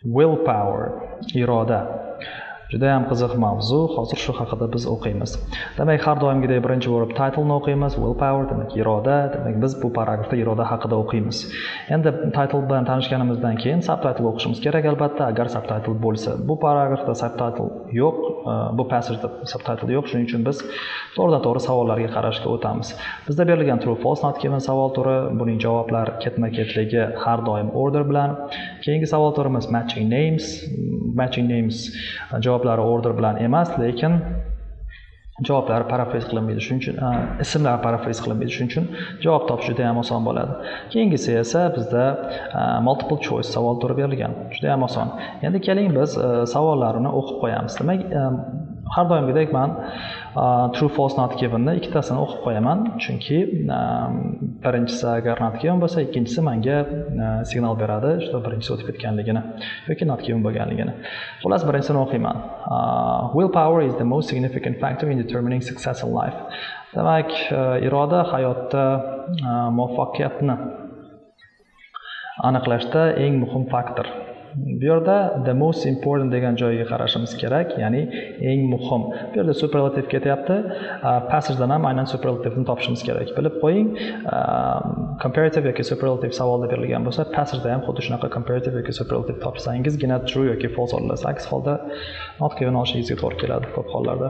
Willpower, iroda. Juda ham qiziq mavzu. Hozir shu haqida biz o'qiymiz. Demak, har doimgidek birinchi bo'lib title-ni o'qiymiz. Willpower demak iroda. Demak, biz bu paragrafda iroda haqida o'qiymiz. Endi title bilan tanishganimizdan keyin subtitle o'qishimiz kerak albatta, agar subtitle bo'lsa. Bu paragrafda subtitle yo'q, bu passageda subtitle yo'q. Shuning uchun biz to'g'ridan-to'g'ri savollarga qarashga o'tamiz. Bizda berilgan true false not given savol turi, buning javoblari ketma-ketligi har doim order bilan. Keyingi savol turimiz matching names. Matching names javoblari order bilan emas, lekin javoblari paraphrase qilinmaydi. Shuning uchun ismlar paraphrase qilinmaydi. Shuning uchun javob topish juda ham oson bo'ladi. Keyingisi esa bizda multiple choice savol turi berilgan. Juda ham oson. Endi keling biz savollarini o'qib qo'yamiz. Demak, har doimgidek men true false not givenni ikkitasini o'qib qo'yaman, chunki birinchisi agar not given bo'lsa, ikkinchisi menga signal beradi, juda birinchisi o'tib ketganligini yoki not given bo'lganligini. Xullas, birinchisini o'qiyman. Willpower is the most significant factor in determining success in life. Demak, iroda hayotda muvaffaqiyatni aniqlashda eng muhim faktor. Bu yerda the most important degan joyiga qarashimiz kerak, ya'ni eng muhim. Bu yerda superlativ ketyapti. Passagedan ham aynan superlativni topishimiz kerak. Bilib qo'ying, comparative yoki superlativ savolda berilgan bo'lsa, passageda ham xuddi shunaqa comparative yoki superlativ topsangizgina true yoki false olasiz. Aks holda not given olishingizga to'g'ri keladi ko'p hollarda.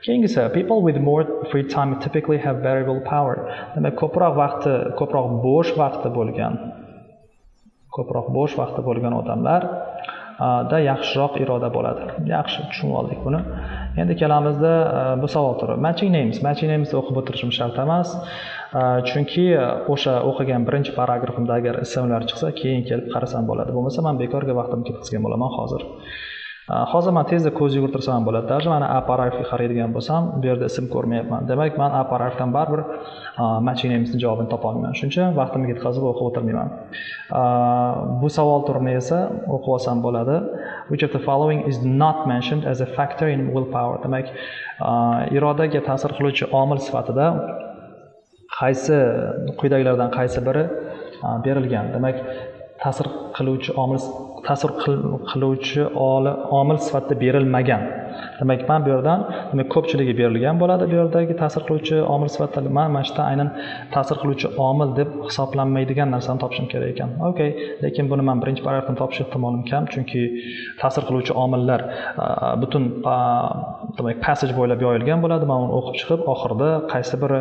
Keyingisi, people with more free time typically have variable power. Demak, ko'proq bo'sh vaqti bo'lgan odamlar da yaxshiroq iroda bo'ladi. Yaxshi tushunib oldik buni. Endi kelamizda bu savol turi. Matching names o'qib o'tirishim shart emas. Chunki o'sha o'qigan birinchi paragrafimda agar ismlar chiqsa, keyin kelib qarasam bo'ladi. Bo'lmasa men bekorga vaqtimni ketkazgan bo'laman hozir. Hozir men tezda ko'z yugurtirsam ham bo'ladi. Даже mana A paragrafga qaraydigan bo'lsam, bu yerda ism ko'rmayapman. Demak, men A paragrafdan baribir matching namesning javobini topa olmayman. Shuning uchun vaqtimni ketkazib o'qib o'tirmayman. Bu savol turini esa o'qib olsam bo'ladi. Which of the following is not mentioned as a factor in willpower? Demak, irodaga ta'sir qiluvchi omil sifatida quyidagilardan qaysi biri berilgan? Demak, ta'sir qiluvchi omil sifatida berilmagan. Demak, men bu yerdan ko'pchiligi berilgan bo'ladi. Bu yerdagi ta'sir qiluvchi omil sifatida men mana shu aynan ta'sir qiluvchi omil deb hisoblanmaydigan narsani topishim kerak ekan. Okay, lekin buni men birinchi paragrafdan topish ehtimolim kam, chunki ta'sir qiluvchi omillar butun demak passage bo'ylab yoyilgan bo'ladi. Men uni o'qib chiqib, oxirida qaysi biri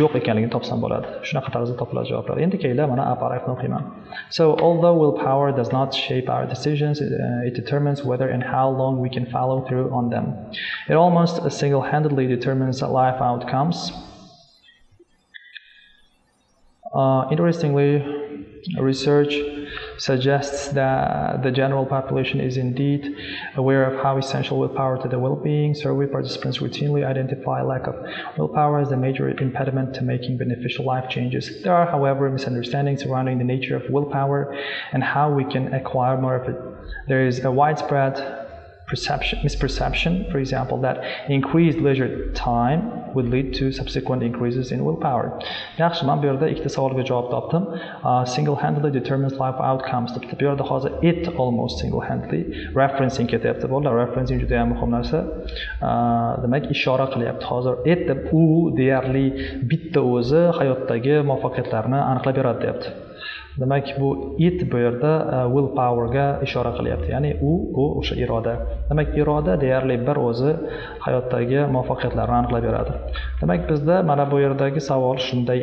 yo'q ekanligini topsam bo'ladi. Shunaqa tarzda topiladi javoblar. Endi kelinglar mana A paragrafni o'qiyman. So, although willpower does not shape our decisions, it determines whether and how long we can follow through on them. It almost single-handedly determines life outcomes. Interestingly, research suggests that the general population is indeed aware of how essential willpower to their well-being. Survey participants routinely identify lack of willpower as a major impediment to making beneficial life changes. There are, however, misunderstandings surrounding the nature of willpower and how we can acquire more of it. There is a widespread misperception, for example, that increased leisure time would lead to subsequent increases in willpower. Yaxshi, men bu yerda ikkita savolga javob topdim. Single-handedly determines life outcomes. Bu yerda hozir it almost single-handedly referencing ketyapti. Bolalar, referencing juda ham muhim narsa. Demak, ishora qilyapti. Hozir it deb u deyarli bitta o'zi hayotdagi muvaffaqiyatlarni aniqlab beradi deyapti. Demak, bu it bu yerda willpowerga ishora qilyapti. Ya'ni bu o'sha iroda. Demak, iroda deyarli bir o'zi hayotdagi muvaffaqiyatlarni aniqlab beradi. Demak, bizda mana bu yerdagi savol shunday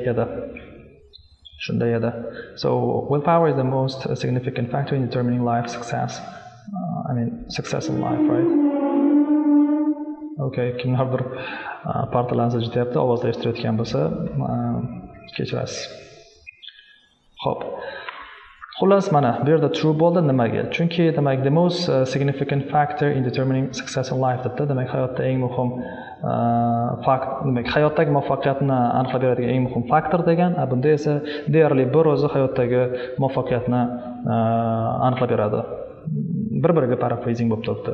edi. So, willpower is the most significant factor in determining life success. Success in life, right? Okay, kimlardir partalarni jityapti, ovozda eshitayotgan bo'lsa, kechirasiz. Xo'p. Xullas, mana bu yerda true bo'ldi. Nimaga? Chunki demak the most significant factor in determining success in life debdi. Demak, hayotda eng muhim demak hayotdagi muvaffaqiyatni aniqlab beradigan eng muhim faktor degan. Bunda esa deyarli bir o'zi hayotdagi muvaffaqiyatni aniqlab beradi. Bir-biriga paraphrasing bo'lib turibdi.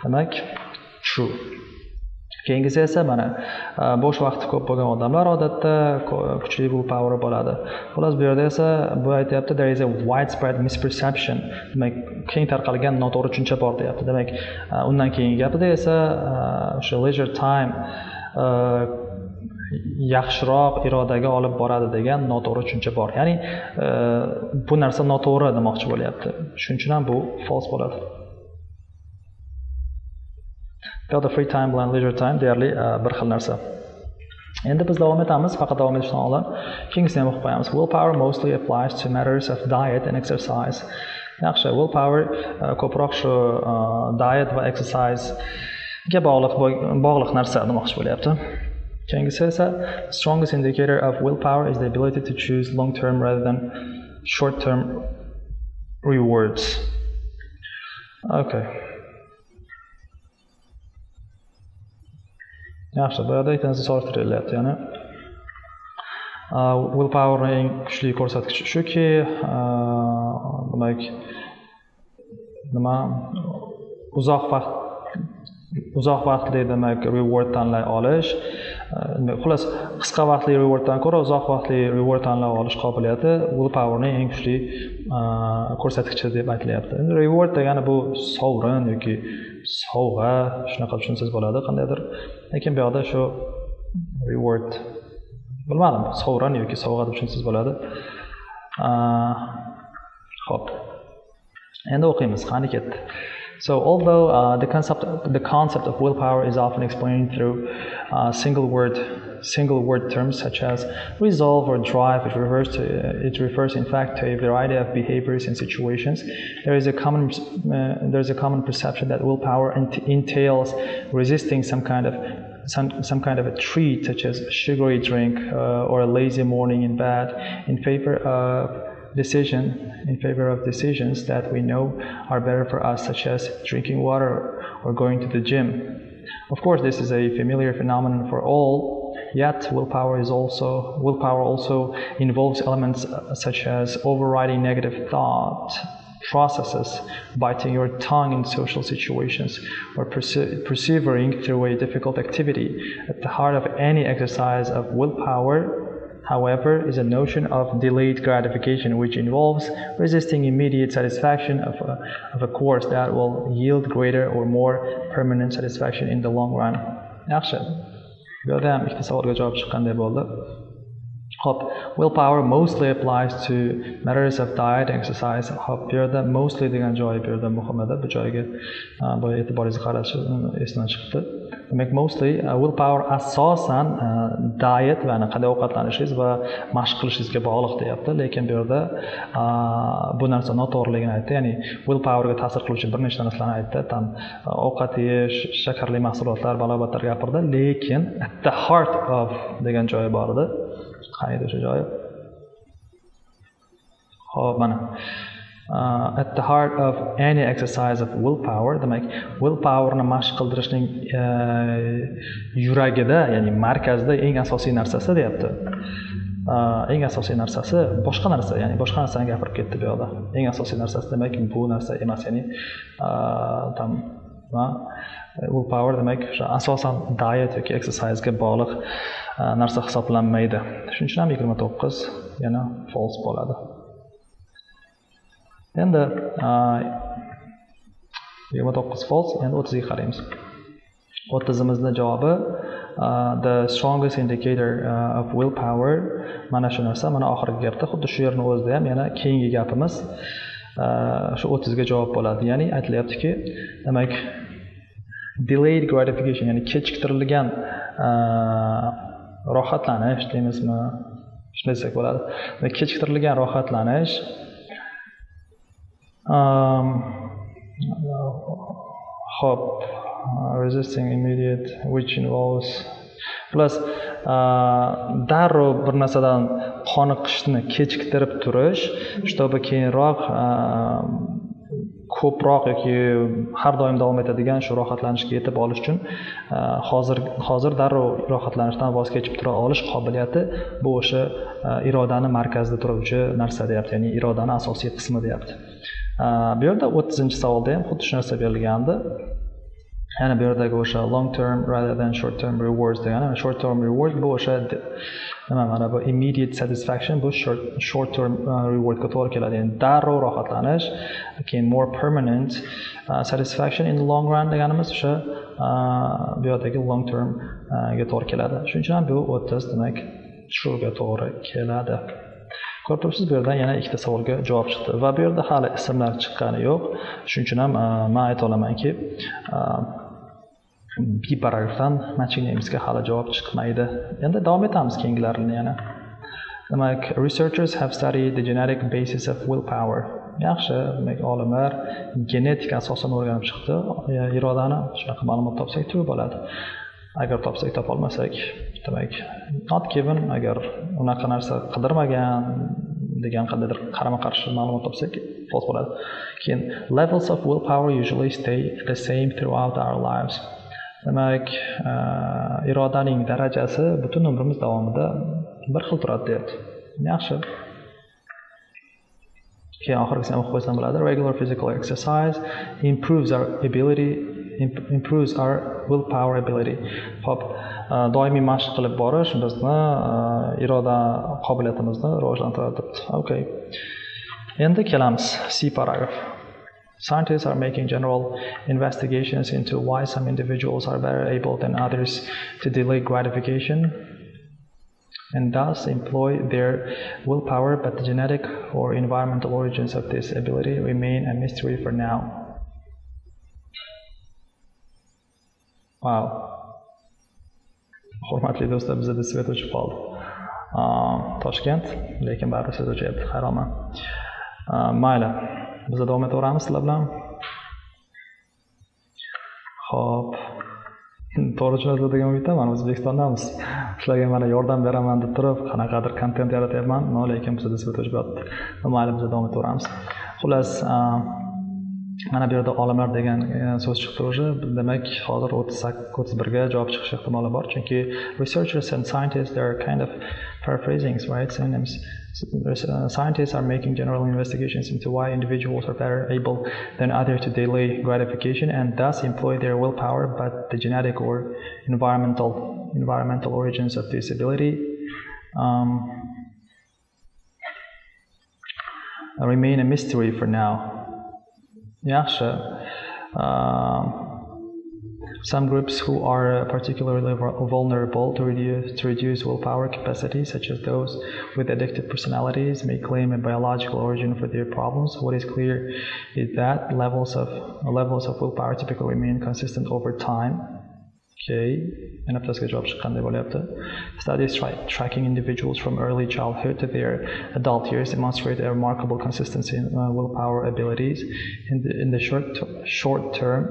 Demak, true. Keyingisi esa mana bo'sh vaqti ko'p bo'lgan odamlar odatda kuchli willpower bo'ladi. Xullas bu yerda esa bu aytyapti there is a widespread misperception. Demak, keng tarqalgan noto'g'ri tushuncha bor deyapti. Demak, undan keyingi gapida esa o'sha leisure time yaxshiroq irodaga olib boradi degan noto'g'ri tushuncha bor. Ya'ni bu narsa noto'g'ri demoqchi bo'lyapti. Shuning uchun ham bu false bo'ladi. The free time bilan leisure time deyarli bir xil narsa. Endi biz davom etamiz, faqat davom etishdan oldin keyingisini ham o'qib qo'yamiz. Willpower mostly applies to matters of diet and exercise. Yaxshi, willpower ko'proq shu diet va exercise ga bog'liq narsa demoqchi bo'lyapti. Keyingisi esa the strongest indicator of willpower is the ability to choose long-term rather than short-term rewards. Okay. Yaxshi, bu yerda ikkalasi solishtiryapti, ya'ni willpowerning eng kuchli ko'rsatkichi shuki, demak, uzoq vaqtli demak reward tanlay olish, xullas qisqa vaqtli rewarddan ko'ra uzoq vaqtli reward tanlay olish qobiliyati willpowerning eng kuchli ko'rsatkichi deb aytilyapti. Endi reward degani bu sovrin yoki sovg'a, shunaqa tushunsangiz bo'ladi qandaydir. Lekin bu yoqda shu reward bilmadim, sovrin yoki sovg'a deb tushunsangiz bo'ladi. Xo'p. Endi o'qiymiz, qani ketdi. So although the concept of willpower is often explained through single word terms such as resolve or drive, it refers in fact to a variety of behaviors and situations. There is a common perception that willpower entails resisting some kind of a treat such as a sugary drink or a lazy morning in bed in favor of decisions that we know are better for us, such as drinking water or going to the gym. Of course, this is a familiar phenomenon for all, yet willpower also involves elements such as overriding negative thought processes, biting your tongue in social situations, or persevering through a difficult activity. At the heart of any exercise of willpower, however, is a notion of delayed gratification, which involves resisting immediate satisfaction of a course that will yield greater or more permanent satisfaction in the long run. Yaxshi. Bu yerda ham ikkita savolga javob chiqqanday bo'ldi. Hop, willpower mostly applies to matters of diet and exercise. Hop, bu yerda mostly degan joyi bu yerda muhim edi. Bu joyga e'tiboringizni qaratish esdan chiqdi. Demak, mostly willpower asosan diet va qanday ovqatlanishingiz va mashq qilishingizga bog'liq deyapti. Lekin bu yerda bu narsa noto'g'riligini aytdi. Ya'ni willpowerga ta'sir qiluvchi bir nechta narsalarni aytdi. Tam ovqat yeyish, shakarli mahsulotlar, balobatlar gapirdi. Lekin at the heart of degan joyi bor edi. Qayerda o'sha joyi? Xo'p, mana. At the heart of any exercise of willpower, demak, willpowerni mashq qildirishning yuragida, ya'ni markazida eng asosiy narsasi deyapti. Eng asosiy narsasi boshqa narsa, ya'ni boshqa narsani gapirib ketdi bu yoqda. Eng asosiy narsasi demak bu narsa emas, ya'ni willpower demak asosan diet yoki exercise ga bog'liq narsa hisoblanmaydi. Shuning uchun ham 29 yana false bo'ladi. Endi 29 false, endi 30 ga qaraymiz. 30imizning javobi the strongest indicator of willpower mana shu narsa, mana oxirgi gapda xuddi shu yerning o'zida ham yana keyingi gapimiz shu 30 ga javob bo'ladi. Ya'ni aytilyaptiki, demak delayed gratification, ya'ni kechiktirilgan rohatlanish deymizmi? Shunday desak bo'ladi. Kechiktirilgan rohatlanish hop, resisting immediate, which involves plus darrov bir narsadan qoniqishni kechiktirib turish, чтобы keyinroq ko'proq yoki har doim davom etadigan shu rohatlanishga yetib olish uchun hozir darrov rohatlanishdan voz kechib tura olish qobiliyati bu o'sha irodani markazida turuvchi narsa deyapti, ya'ni irodani asosiy qismi deyapti. Bu yerda 30-savolda ham xuddi shu narsa berilgandi. Yana bu yerdagi o'sha long term rather than short term rewards degani, short term reward bu o'sha nima mana bu immediate satisfaction, bu short term rewardga to'g'ri keladi. Ya'ni darrov rohatlanish, keyin more permanent satisfaction in the long run deganimiz o'sha bu yerdagi long term ga to'g'ri keladi. Shuning uchun ham bu 30 demak shuga to'g'ri keladi. Ko'rib turibsiz, bu yerdan yana ikkita savolga javob chiqdi va bu yerda hali ismlar chiqqani yo'q. Shuning uchun ham men ayta olamanki, B paragrafdan matchingimizga hali javob chiqmaydi. Endi davom etamiz keyingilarini yana. Demak, researchers have studied the genetic basis of willpower. Yaxshi, demak olimlar genetik asosini o'rganib chiqdi. Irodani shunaqa ma'lumot topsak true bo'ladi. Agar topsak topa olmasak, demak not given, agar unaqa narsa qidirmagan degan qandaydir qarama-qarshi ma'lumot topsak false bo'ladi. Keyin levels of willpower usually stay the same throughout our lives. Demak, irodaning darajasi butun umrimiz davomida bir xil turadi deyapti. Yaxshi. Keyin oxirgisini o'qib qo'ysam bo'ladi. Regular physical exercise improves our willpower ability. Xo'p, doimiy mashq qilib borish bizni iroda qobiliyatimizni rivojlantiradi. Okay. Endi kelamiz C paragraf. Scientists are making general investigations into why some individuals are better able than others to delay gratification and thus employ their willpower, but the genetic or environmental origins of this ability remain a mystery for now. Wow. Hurmatli do'stlar, bizda svet o'chib qoldi. Toshkent, lekin baribir siz o'chyapti. Hayronman. Mayli. Biz davom etaveramiz sizlar bilan. Xo'p. To'g'ri tushunasizlar degan umiddaman, O'zbekistondamiz. Sizlarga mana yordam beraman deb turib, qanaqadir kontent yaratyapman, lekin bizda svet o'chib yotdi. Mayli, biz davom etaveramiz. Xullas, mana bu yerda olimlar degan so'z chiqdi o'sha. Demak, hozir 31 ga javob chiqish ehtimoli bor, chunki researchers and scientists they are kind of paraphrasings, right? Synonyms. Scientists are making general investigations into why individuals are better able than others to delay gratification and thus employ their willpower, but the genetic or environmental origins of this ability remain a mystery for now. Yaxshi. Some groups who are particularly vulnerable to reduce willpower capacity, such as those with addictive personalities, may claim a biological origin for their problems. What is clear is that levels of willpower typically remain consistent over time. Okay. Studies tracking individuals from early childhood to their adult years demonstrate a remarkable consistency in willpower abilities. In the short term,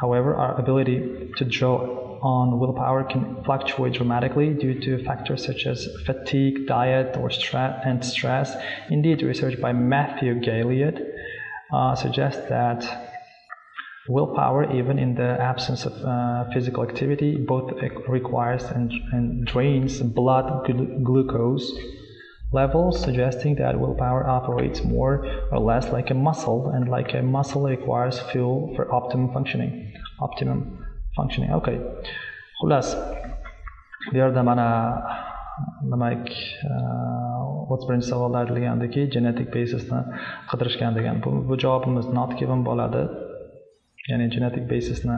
however, our ability to draw on willpower can fluctuate dramatically due to factors such as fatigue, diet, or stress. Indeed, research by Matthew Galiot suggests that willpower, even in the absence of physical activity, both requires and drains blood glucose levels, suggesting that willpower operates more or less like a muscle, and like a muscle requires fuel for optimum functioning. Okay. Xullas, bu yerda mana demak 31 savolda aytilgandiki, genetic basisni qidirishgan degan. Bu javobimiz not given bo'ladi. Ya'ni genetic basisni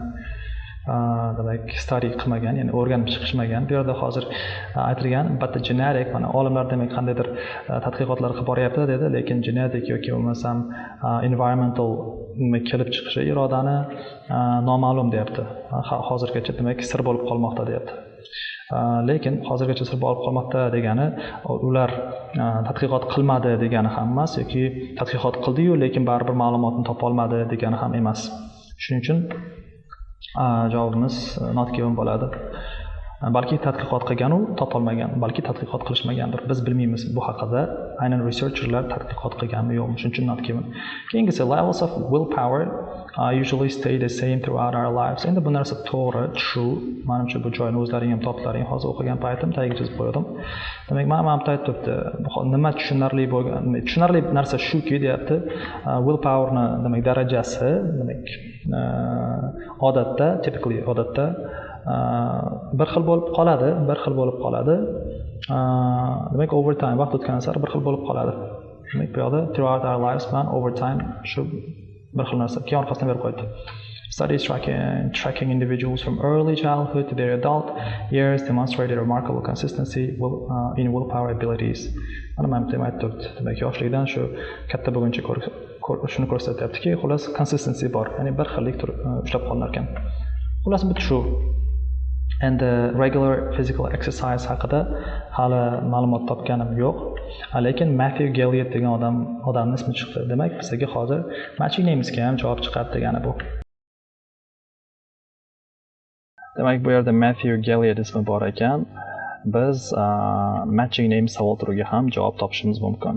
demak study qilmagan, ya'ni o'rganib chiqishmagan. Bu yerda hozir aytilgan, but the genetic, mana olimlar demak qandaydir tadqiqotlar qilib boryapti dedi, lekin genetic yoki bo'lmasam environmental kelib chiqishi irodani noma'lum deyapti. Hozirgacha demak sir bo'lib qolmoqda deyapti. Lekin hozirgacha sir bo'lib qolmoqda degani ular tadqiqot qilmadi degani ham emas, yoki tadqiqot qildi-yu lekin baribir ma'lumotni topa olmadi degani ham emas. Shuning uchun javobimiz not given bo'ladi. balki tadqiqot qilgan u topolmagan, balki tadqiqot qilishmagandir. Biz bilmaymiz bu haqida aynan researcherlar tadqiqot qilganmi yo'qmi, shuning uchun not given. Keyingisi levels of willpower usually stay the same throughout our lives. Endi bu narsa to'g'ri, true. Menimcha bu joyni o'zlaring ham topdilaring. Hozir o'qigan paytim tagiga chizib qo'ydim. Demak, men ham aytibdi, nima tushunarli bo'lgan, tushunarli narsa shuki, deyapti. Willpowerni demak darajasi, demak odatda, typically odatda bir xil bo'lib qoladi. Demak, over time, vaqt o'tgan sari bir xil bo'lib qoladi. Demak, bu yoqda throughout our lives bilan over time shu bir xil narsa. Keyin orqasidan berib qo'ydi. Studies tracking individuals from early childhood to their adult years demonstrated remarkable consistency in willpower abilities. Mana men aytibdi. Demak, yoshlikdan shu katta bo'lguncha shuni ko'rsatyaptiki, xullas consistency bor. Ya'ni bir xillik ushlab qolinar ekan. Xullas bu shu. And the regular physical exercise haqida hali ma'lumot topganim yo'q. Lekin Matthew Gilliard degan odamning ismi chiqdi. Demak, bizga hozir mashinamizga ham javob chiqadi degani bu. Demak, bu yerda Matthew Gilliard ismi bor ekan. Biz matching name savol turiga ham javob topishimiz mumkin.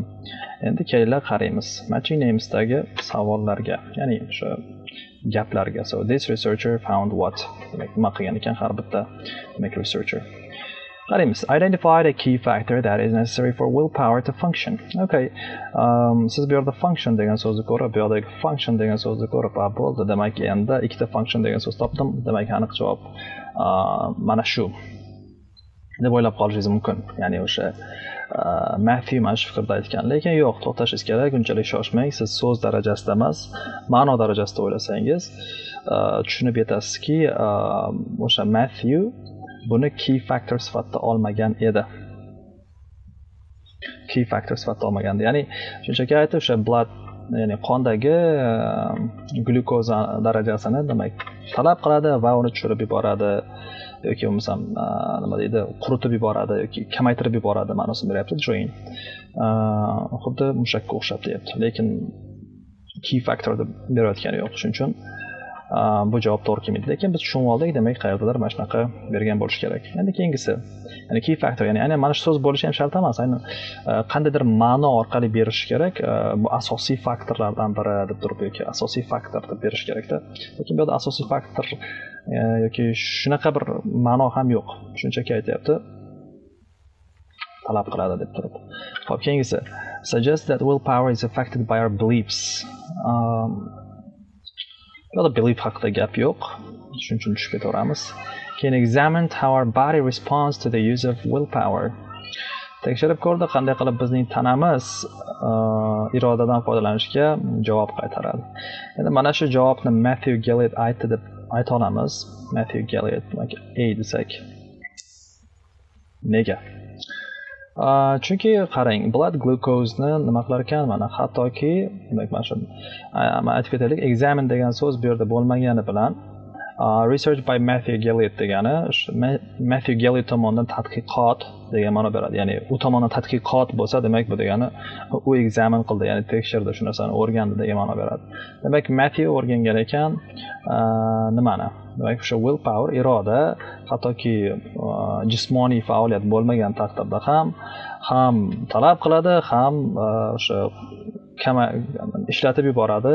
Endi kelinglar qaraymiz. Matching namesdagi savollarga, ya'ni o'sha gaplarga. So this researcher found what? Demak, nima qilgan ekan har bitta demak researcher. Qaraymiz. Identified a key factor that is necessary for willpower to function. Okay. Siz bu yerda function degan so'zni ko'rib, bu yerdagi function degan so'zni ko'rib, bo'ldi. Demak, endi ikkita function degan so'z topdim. Demak, aniq javob mana shu deb o'ylab qolishingiz mumkin. Ya'ni o'sha Matthew mana shu fikrda aytgan. Lekin yo'q, to'xtashingiz kerak, unchalik shoshmang. Siz so'z darajasida emas, ma'no darajasida o'ylasangiz, tushunib yetasizki, o'sha Matthew buni key factor sifatida olmagan edi. Key factor sifatida olmagandi. Ya'ni shunchaki aytib, o'sha blood, ya'ni qondagi glyukoza darajasini demak talab qiladi va uni tushirib yuboradi yoki bo'lmasam nima deydi, quritib yuboradi yoki kamaytirib yuboradi ma'nosini beryapti drain. Xuddi mushakka o'xshab deyapti. Lekin key factor deb berayotgani yo'q. Shuning uchun bu javob to'g'ri kelmaydi. Lekin biz tushunib oldik, demak qayerdadir mana shunaqa bergan bo'lishi kerak. Endi keyingisi, ya'ni key factor, ya'ni aynan mana shu so'z bo'lishi ham shart emas, aynan qandaydir ma'no orqali berish kerak. Bu asosiy faktorlardan biri deb turib yoki asosiy faktor deb berish kerakda. Lekin bu yerda asosiy faktor yoki shunaqa bir ma'no ham yo'q. Shunchaki aytayapti, talab qiladi deb turib. Xo'p, keyingisi, suggest that willpower is affected by our beliefs. Yo'da belief haqida gap yo'q. Shuning uchun tushib ketaveramiz. Keyin examined how our body responds to the use of willpower. Tekshirib ko'rdi qanday qilib bizning tanamiz irodadan foydalanishga javob qaytaradi. Endi mana shu javobni Matthew Gilliard aytdi deb ayta olamiz. Matthew Gilliard desak. Nega? Chunki qarang, blood glucose-ni nima qilar ekan, mana hattoki demak mana shu aytib ketaylik, examine degan so'z bu yerda bo'lmagani bilan research by Matthew Gilliard degani Matthew Gilliard tomonidan tadqiqot degan ma'no beradi. Ya'ni u tomonidan tadqiqot bo'lsa, demak bu degani u examine qildi, ya'ni tekshirdi, shu narsani o'rgandi degan ma'no beradi. Demak, Matthew o'rgangan ekan nimani? Demak, o'sha willpower, iroda, hattoki jismoniy faoliyat bo'lmagan taqdirda ham talab qiladi, ham o'sha ishlatib yuboradi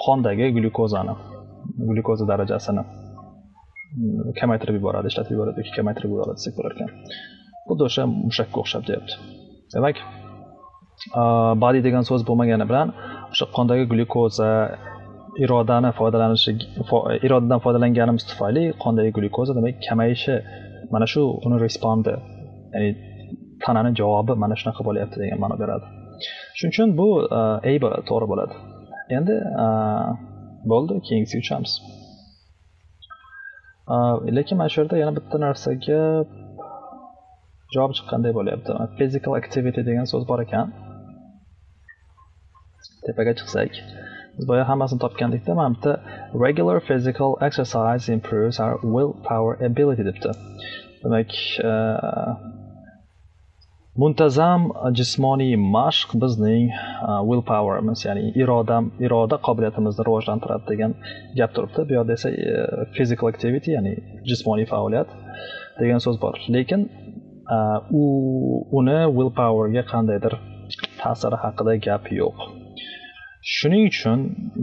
qondagi glyukoza darajasini kamaytirib yuboradi, ishlatib yuboradi yoki kamaytirib yuboradi desa bo'lar ekan. Xuddi o'sha mushakka o'xshab deyapti. Demak, body degan so'z bo'lmagani bilan o'sha qondagi glyukoza irodadan foydalanganimiz tufayli qondagi glyukoza demak kamayishi, mana shu uni respondi, ya'ni tanani javobi mana shunaqa bo'lyapti degan ma'no beradi. Shuning uchun bu to'g'ri bo'ladi. Endi bo'ldi, keyingisiga o'tamiz. Lekin mana shu yerda yana bitta narsaga javob chiqqanday bo'lyapti. Physical activity degan so'z bor ekan. Tepaga chiqsak, biz boya hammasini topgandikda, mana bitta regular physical exercise improves our willpower ability debdi. Demak, muntazam jismoniy mashq bizning willpowerimiz, ya'ni iroda qobiliyatimizni rivojlantiradi degan gap turibdi. Bu yerda esa physical activity, ya'ni jismoniy faoliyat. degan so'z bor. Lekin uni willpowerga qandaydir ta'siri haqida gap yo'q. Shuning uchun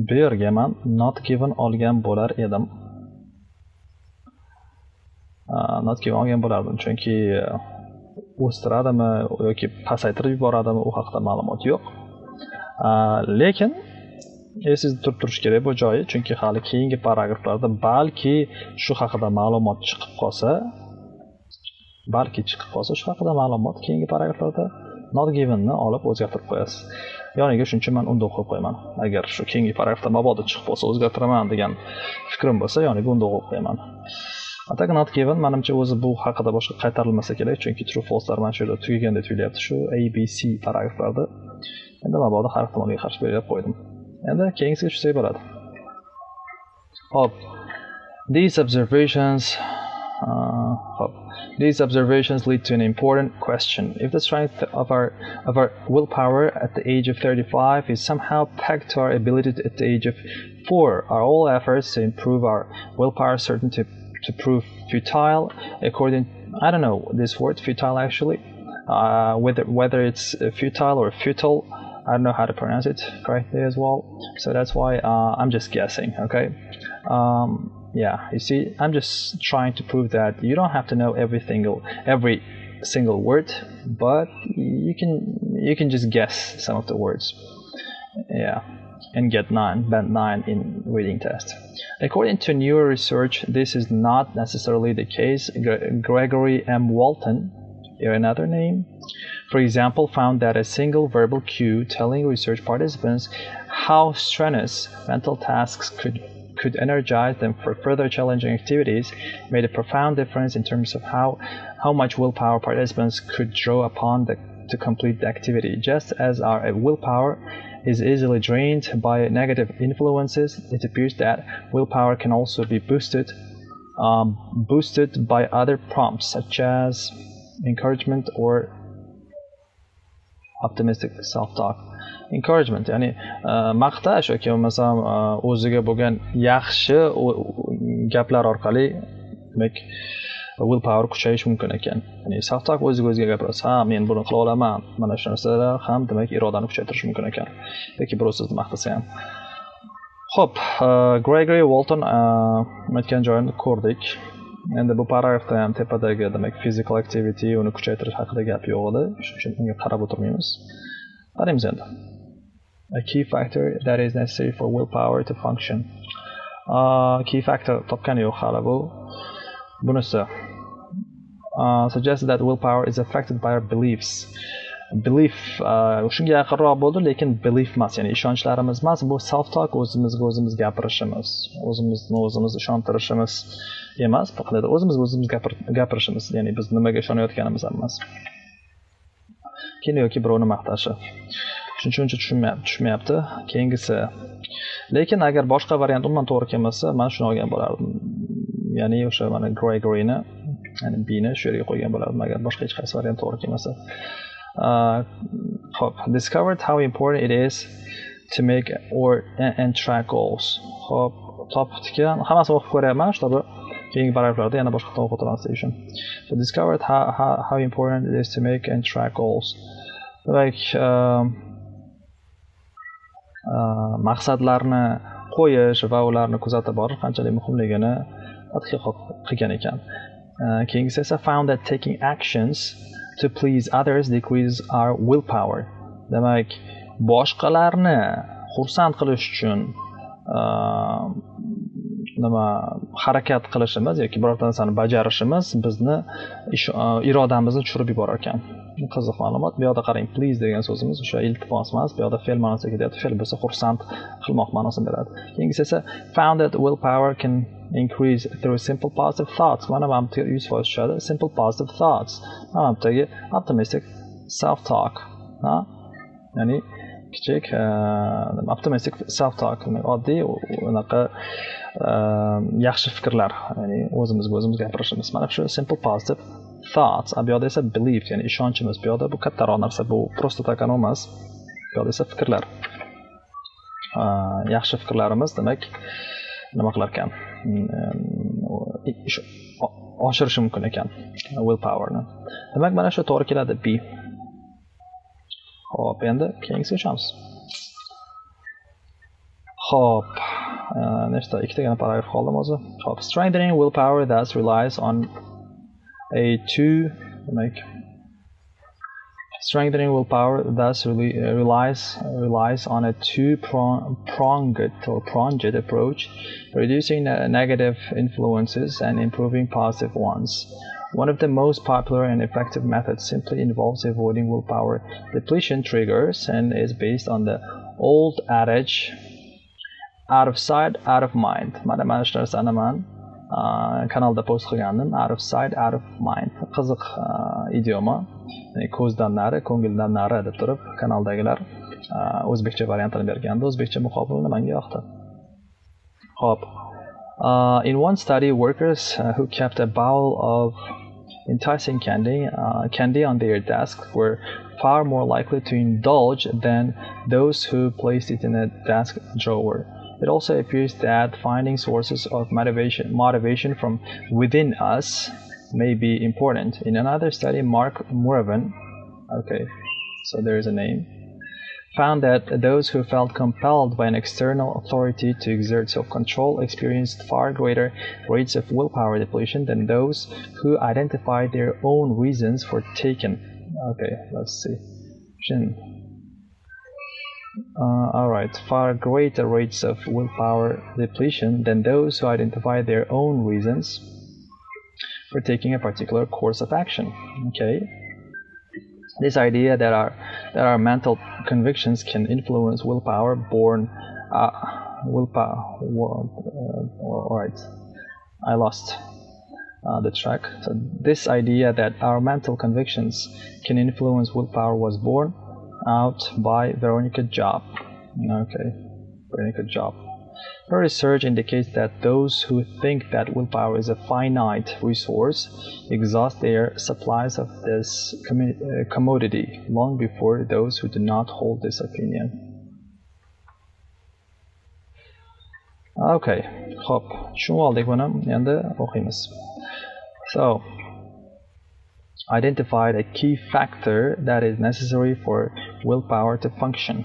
bu yerga men not given olgan bo'lar edim. Not given olgan bo'lardim, chunki o'stiradimi yoki pasaytirib yuboradimi u haqida ma'lumot yo'q. Lekin esingizda turib turish kerak bu joyi, chunki hali keyingi paragraflarda balki shu haqida ma'lumot chiqib qolsa, shu haqida ma'lumot keyingi paragraflarda not givenni olib o'zgartirib qo'yasiz. Yoniga shuncha men unda o'qib qo'yaman. Agar shu keyingi paragrafda mabodo chiqib qolsa o'zgartiraman degan fikrim bo'lsa, yoniga unda o'qib qo'yaman. Atak not given menimcha o'zi bu haqida boshqa qaytarilmasa kerak, chunki true false'lar mana shu yerda tugagan deb tuyulyapti shu ABC paragraflarda. Endi mabodo har ehtimolga qarshi berib qo'ydim. Endi keyingisiga tushsak bo'ladi. Hop. These observations lead to an important question. If the strength of our willpower at the age of 35 is somehow pegged to our ability at the age of 4, are all efforts to improve our willpower certain to prove futile? According, I don't know this word futile actually, whether it's futile or futile, I don't know how to pronounce it correctly as well. So that's why I'm just guessing. Okay. Yeah, you see, I'm just trying to prove that you don't have to know every single word, but you can just guess some of the words. Yeah, and get band 9 in reading test. According to newer research, this is not necessarily the case. Gregory M. Walton, here another name, for example, found that a single verbal cue telling research participants how strenuous mental tasks could energize them for further challenging activities made a profound difference in terms of how much willpower participants could draw upon to complete the activity. Just as our willpower is easily drained by negative influences, it appears that willpower can also be boosted by other prompts such as encouragement or optimistic self-talk. Encouragement, ya'ni maqtash yoki bo'lmasam o'ziga bo'lgan yaxshi gaplar orqali demak willpower kuchayishi mumkin ekan. Ya'ni self-talk o'ziga gapirasiz. Ha, men buni qila olaman. Mana shu narsalar ham demak irodani kuchaytirishi mumkin ekan. Yoki birov sizni maqtasa ham. Xo'p, Gregory Walton aytgan joyini ko'rdik. Endi bu paragrafda ham tepadagi demak physical activity uni kuchaytirish haqida gap yo'q edi. Shuning uchun unga qarab o'tirmaymiz. Qaraymiz endi. A key factor that is necessary for willpower to function. Key factor topgan yo'q hali bu. Bunisi suggests that willpower is affected by our beliefs. Belief shunga yaqinroq bo'ldi, lekin belief emas, ya'ni ishonchlarimiz emas, bu self talk o'zimizga o'zimiz gapirishimiz, o'zimizni ishontirishimiz emas, faqat o'zimiz gapirishimiz, ya'ni biz nimaga ishonayotganimiz emas. Keyin yoki birovni maqtashi. Shuncha tushmayapti. Keyingisi. Lekin agar boshqa variant umuman to'g'ri kelmasa, men shuni olgan bo'lardim. Ya'ni o'sha mana Gregory'ni, ya'ni B'ni shu yerga qo'ygan bo'lardim agar boshqa hech qaysi variant to'g'ri kelmasa. Discovered how important it is to make and track goals. Hop, topdiki, hammasini o'qib ko'ryapman, shtabi keyingi paragraflarda yana boshqa o'qib o'tiramiz uchun. So discovered how important it is to make and track goals. Demak, maqsadlarni qo'yish va ularni kuzatib borish qanchalik muhimligini tadqiqot qilgan ekan. Keyingisi esa found that taking actions to please others decreases our willpower. Demak, boshqalarni xursand qilish uchun harakat qilishimiz yoki birorta narsani bajarishimiz bizni irodamizni tushirib yuborar ekan. Qiziq ma'lumot. Bu yerda qarang, please degan so'zimiz o'sha iltimos emas, bu yerda fe'l ma'nosida kelyapti. Fe'l bo'lsa xursand qilmoq ma'nosini beradi. Keyingisi esa found that willpower can increase through simple positive thoughts. Mana bu 100% tushadi. Simple positive thoughts. Mana bundagi optimistic self-talk. Ya'ni kichik optimistic self-talk, oddiy unaqa yaxshi fikrlar, ya'ni o'zimizga o'zimiz gapirishimiz. Mana shu simple positive thoughts. Bu yerda esa belief, ya'ni ishonchimiz. Bu yerda bu kattaroq narsa, bu prosta tak emas. Bu yerda esa fikrlar. Yaxshi fikrlarimiz demak nima qilar ekan? oshirishi mumkin ekan willpowerni. Demak, mana shu to'g'ri keladi B. Xo'p, endi keyingisiga o'tamiz. Xo'p, ikkitagina paragraf qoldi o'zi. Xo'p, strengthening willpower thus relies on a two, demak, strengthening willpower thus relies on a two-pronged approach, reducing negative influences and improving positive ones. One of the most popular and effective methods simply involves avoiding willpower depletion triggers and is based on the old adage, out of sight, out of mind. Mana shu narsani men kanalda post qilgandim. Out of sight, out of mind. Qiziq idioma. Ko'zdan nari, ko'ngildan nari deb turib kanaldagilar o'zbekcha variantini berganda, o'zbekcha muqobilini menga yoqdi. Xo'p. In one study, workers who kept a bowl of enticing candy on their desk were far more likely to indulge than those who placed it in a desk drawer. It also appears that finding sources of motivation from within us may be important. In another study, Mark Muravan, okay, so there is a name, found that those who felt compelled by an external authority to exert self-control experienced far greater rates of willpower depletion than those who identified their own reasons for taking. Okay, let's see. Alright, far greater rates of willpower depletion than those who identify their own reasons for taking a particular course of action. Okay. This idea that our mental convictions can influence willpower alright, I lost the track. So this idea that our mental convictions can influence willpower was born out by Veronica Job. Okay, Veronica Job. Her research indicates that those who think that willpower is a finite resource exhaust their supplies of this commodity long before those who do not hold this opinion. Okay, hop, tushunib oldik buni, endi o'qiymiz. So, identified a key factor that is necessary for willpower to function.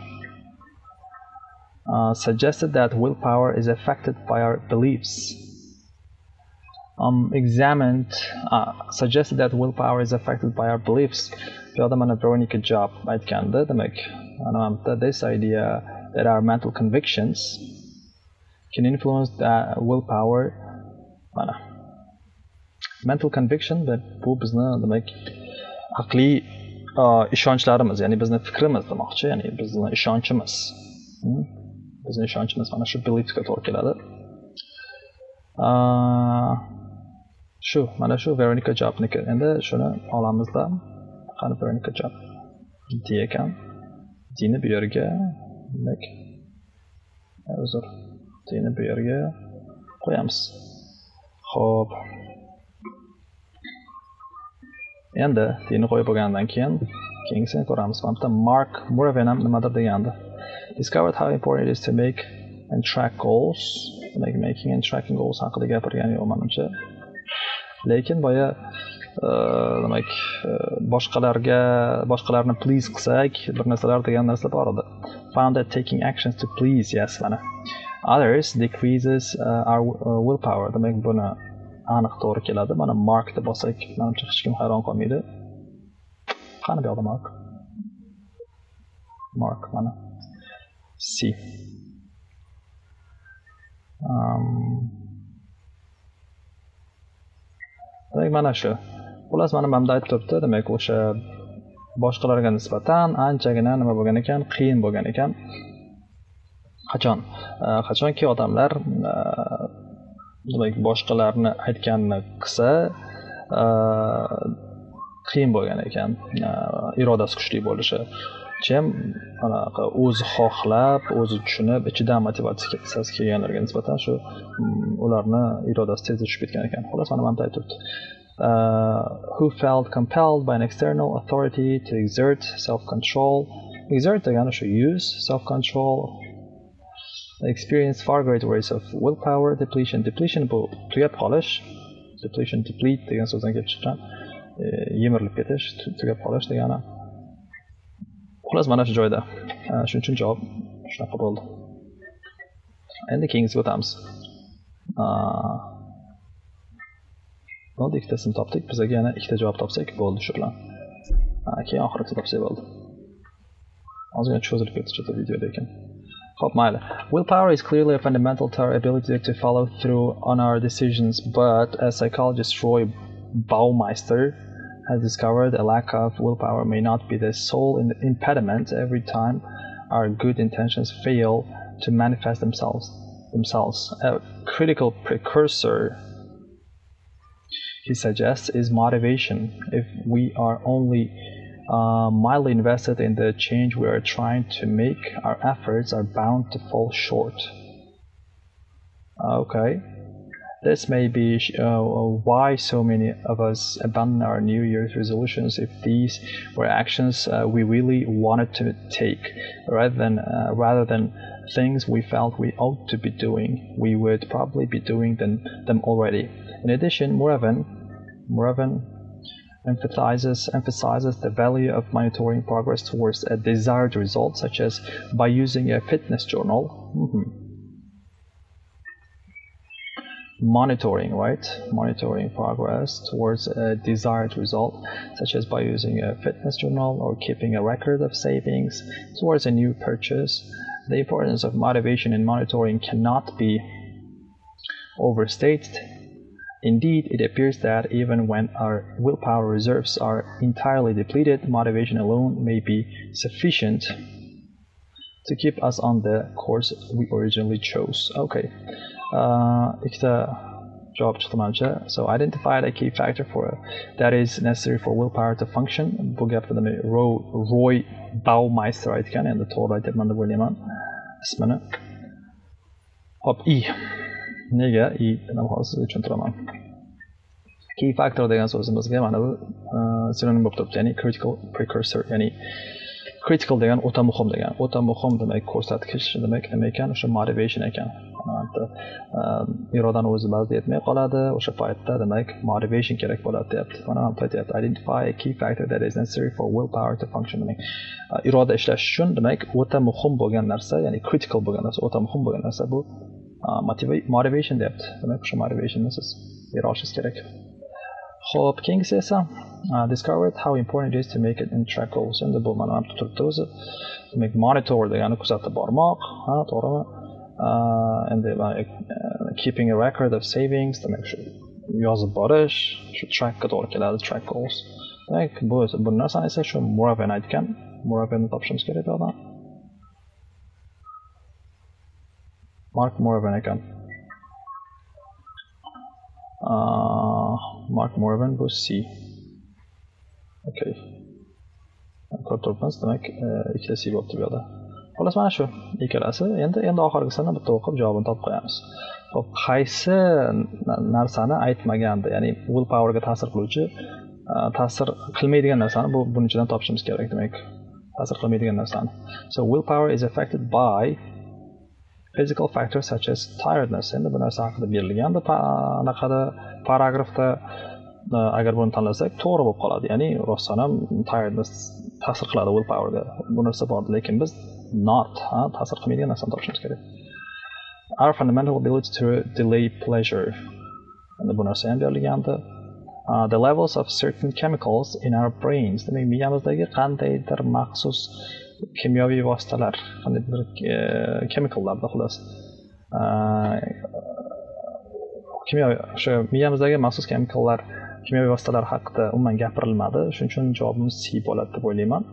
Suggested that willpower is affected by our beliefs. Suggested that willpower is affected by our beliefs. Bu yoqda mana Veronica Job aytganda, demak, this idea that our mental convictions can influence the willpower. Mana mental conviction, bu bizni demak aqliy ishonchlarimiz, ya'ni bizni fikrimiz demoqchi, ya'ni bizni ishonchimiz. Bizni ishonchimiz mana shu beliefga to'g'ri keladi. Mana shu Veronica Jobniki. Endi shuni olamizda. Qani Veronica Job D ekan. Dini bu yerga, demak, uzr, dini bu yerga qo'yamiz. Xo'p. Endi dini qo'yib bo'lgandan keyin keyingisini ko'ramiz. Mana Mark Muravan ham nimadir degandi. Discovered how important it is to make and track goals. Making and tracking goals haqida gapirgan yo'q menimcha. Lekin boya demak boshqalarni please qilsak, bir narsalar degan narsa bor edi. Found that taking actions to please, yes, mana others decreases our willpower. Demak buni aniq to'g'ri keladi. Mana Mark deb bo'lsak, menimcha hech kim hayron qolmaydi. Qani bu yoqda Mark? Mark mana C. Demak mana shu. Xullas mana mamda aytib turibdi, demak o'sha boshqalarga nisbatan anchagina nima bo'lgan ekan, qiyin bo'lgan ekan. Qachonki odamlar demak boshqalarni aytganini qilsa, qiyin bo'lgan ekan, irodasi kuchli bo'lishi. Chem anaqa o'zi xohlab, o'zi tushunib, ichidan motivatsiyasi kelganlarga nisbatan shu ularni irodasi tezda tushib ketgan ekan. Xolos mana bunday aytibdi. Who felt compelled by an external authority to exert self-control. Exert degani shu use, self-control. Experience far greater rates of willpower depletion. Depletion bu tugab qolish. Depletion, deplete degan so'zdan kelib chiqqan. Yemirilib ketish, tugab qolish degani. Xullas mana shu joyda. Shuning uchun javob shunaqa bo'ldi. Endi keyingisiga o'tamiz. Bo'ldi, ikkitasini topdik. Bizga yana ikkita javob topsak bo'ldi shu bilan. Keyin oxirida topsak bo'ldi. Ozgina cho'zilib ketdi chetda video lekin. Xo'p, mayli. Willpower is clearly a fundamental to our ability to follow through on our decisions, but as psychologist Roy Baumeister has discovered, a lack of willpower may not be the sole impediment every time our good intentions fail to manifest themselves. A critical precursor, he suggests, is motivation. If we are only mildly invested in the change we are trying to make, our efforts are bound to fall short. Okay. This may be why so many of us abandon our New Year's resolutions if these were actions we really wanted to take, rather than things we felt we ought to be doing. We would probably be doing them already. In addition, Moravan emphasizes the value of monitoring progress towards a desired result, such as by using a fitness journal. Monitoring progress towards a desired result, such as by using a fitness journal or keeping a record of savings towards a new purchase. The importance of motivation in monitoring cannot be overstated. Indeed, it appears that even when our willpower reserves are entirely depleted, motivation alone may be sufficient to keep us on the course we originally chose. Okay. Ikkita javob chiqdi menimcha. So identify a key factor that is necessary for willpower to function. Bu gapni Roy Baumeister aytgan, endi to'g'ri aytyapman deb o'ylayman ismini. Hop, nega nima hozir sizga tushuntiraman. Key factor degan so'zimizga mana bu sinonim bo'lib turibdi, ya'ni critical precursor, ya'ni critical degan o'ta muhim demak ko'rsatkich demak nima ekan? O'sha motivation ekan. Irodani o'zi ba'zida yetmay qoladi, o'sha paytda demak motivation kerak bo'ladi deyapti. Mana ham aytyapti, identify a key factor that is necessary for willpower to function. Demak iroda ishlash uchun demak o'ta muhim bo'lgan narsa, ya'ni critical bo'lgan narsa, o'ta muhim bo'lgan narsa bu motivation deyapti. Demak o'sha motivationni siz bera olishingiz kerak. Xo'p, keyingisi esa discovered how important it is to make it in track goals. Endi bu mana ham turibdi o'zi. Demak monitor degani kuzatib bormoq, to'g'rimi? And keeping a record of savings, demak shu yozib borish, shu trackka to'g'ri keladi, track goals. Demak bu narsani esa shu Moravan aytgan. Moravanni topishimiz kerak buyoqdan. Mark Moravan ekan. Mark Moravan bu C. Okay. Ko'rib turibmiz, demak ikkita C bo'libdi bu yerda. Xo'las mana shu ikkalasi. Endi oxirgisini bitta o'qib javobini topib qo'yamiz. Xo'p, qaysi narsani aytmagandi, ya'ni willpowerga ta'sir qiluvchi, ta'sir qilmaydigan narsani buning ichidan topishimiz kerak, demak ta'sir qilmaydigan narsani. So willpower is affected by physical factors such as tiredness. Endi bu narsa haqida berilgandi anaqada paragrafda. Agar buni tanlasak to'g'ri bo'lib qoladi. Ya'ni rostdan ham tiredness ta'sir qiladi willpowerga. Bu narsa bor, lekin biz ta'sir qilmaydigan narsani topishimiz kerak. Our fundamental ability to delay pleasure. Endi bu narsa ham berilgandi. The levels of certain chemicals in our brains. Demak, miyamizdagi qandaydir maxsus kimyoviy vositalar, qandaydir chemicallarda xullas. O'sha miyamizdagi maxsus kimyoviy vositalar haqida umuman gapirilmadi. Shuning uchun javobimiz C bo'ladi deb o'ylayman.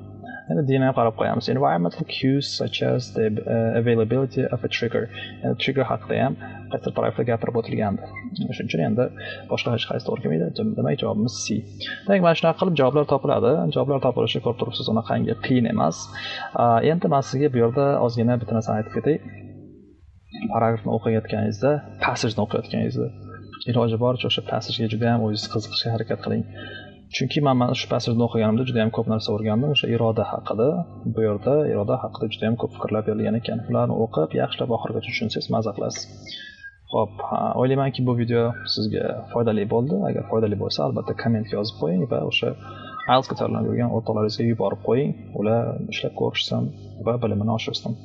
Endi DNA qarab qo'yamiz. Environmental cues such as the availability of a trigger. Endi trigger haqida ham qaysi paragrafda gapirib o'tilgandi. Shuning uchun endi boshqa hech qaysi to'g'ri kelmaydi. Demak javobimiz C. Demak mana shunaqa qilib javoblar topiladi. Javoblar topilishi ko'rib turibsiz, unaqangi qiyin emas. Endi men sizga bu yerda ozgina bitta narsani aytib ketay. Paragrafni o'qiyotganingizda, passageni o'qiyotganingizda iloji boricha o'sha passagega juda ham o'zingiz qiziqishga harakat qiling. Chunki men mana shu passageni o'qiganimda juda ham ko'p narsa o'rgandim. O'sha iroda haqida, bu yerda iroda haqida juda ham ko'p fikrlar berilgan ekan. Ularni o'qib, yaxshilab oxirigacha tushunsangiz maza qilasiz. Xo'p, o'ylaymanki bu video sizga foydali bo'ldi. Agar foydali bo'lsa, albatta kommentga yozib qo'ying va o'sha IELTS ko'tarilib yurgan o'rtoqlaringizga yuborib qo'ying. Ular ishlab ko'rishsin va bilimini oshirsin.